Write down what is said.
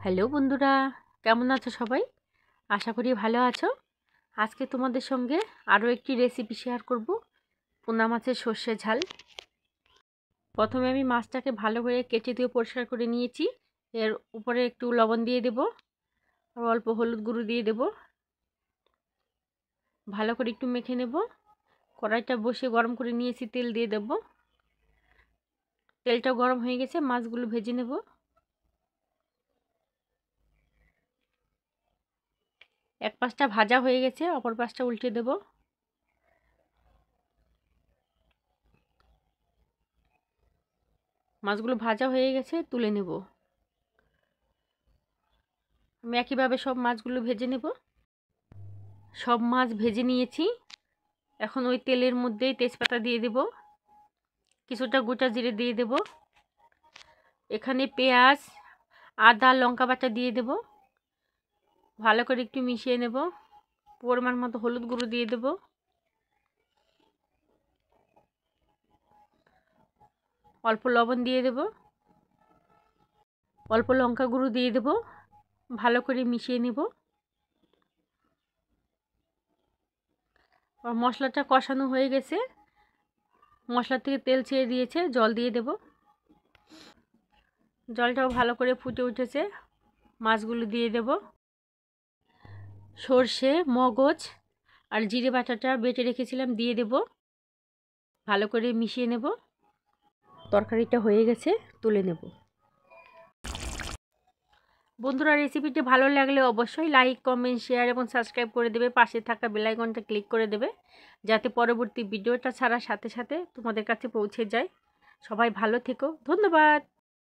Hello বন্ধুরা, কেমন আছো সবাই? আশা করি ভালো আছো। আজকে তোমাদের সঙ্গে আরও একটি রেসিপি শেয়ার করব, পোনা মাছের সর্ষে ঝাল। প্রথমে আমি মাছটাকে ভালো করে কেটে দিয়ে পরিষ্কার করে নিয়েছি। এর উপরে একটু লবণ দিয়ে দেব আর অল্প হলুদ গুঁড়ো দিয়ে দেব। ভালো করে একটু মেখে নেব। কড়াইটা বসে গরম করে নিয়েছি, তেল দিয়ে দেব। তেলটাও গরম হয়ে গেছে, মাছগুলো ভেজে নেব। এক পাশটা ভাজা হয়ে গেছে, অপর পাশটা উল্টে দেব। মাছগুলো ভাজা হয়ে গেছে, তুলে নেব। আমি একইভাবে সব মাছগুলো ভেজে নেব। সব মাছ ভেজে নিয়েছি। এখন ওই তেলের মধ্যেই তেজপাতা দিয়ে দেব, কিছুটা গোটা জিরে দিয়ে দেব, এখানে পেঁয়াজ, আদা, লঙ্কা বাটা দিয়ে দেব। ভালো করে একটু মিশিয়ে নেব। পরিমাণ মতো হলুদ গুঁড়ো দিয়ে দেব। অল্প লবণ দিয়ে দেব, অল্প লঙ্কা গুঁড়ো দিয়ে দেব। ভালো করে মিশিয়ে নেব। মশলাটা কষানো হয়ে গেছে, মশলা থেকে তেল ছেড়ে দিয়েছে, জল দিয়ে দেব। জলটাও ভালো করে ফুটে উঠেছে, মাছগুলো দিয়ে দেব। সর্ষে, মগজ আর জিরে বাটাটা বেটে রেখেছিলাম, দিয়ে দেব। ভালো করে মিশিয়ে নেব। তরকারিটা হয়ে গেছে, তুলে নেব। বন্ধুরা, রেসিপিটি ভালো লাগলে অবশ্যই লাইক, কমেন্ট, শেয়ার এবং সাবস্ক্রাইব করে দেবে। পাশে থাকা বেল আইকনটা ক্লিক করে দেবে, যাতে পরবর্তী ভিডিওটা ছাড়ার সাথে সাথে তোমাদের কাছে পৌঁছে যায়। সবাই ভালো থেকো, ধন্যবাদ।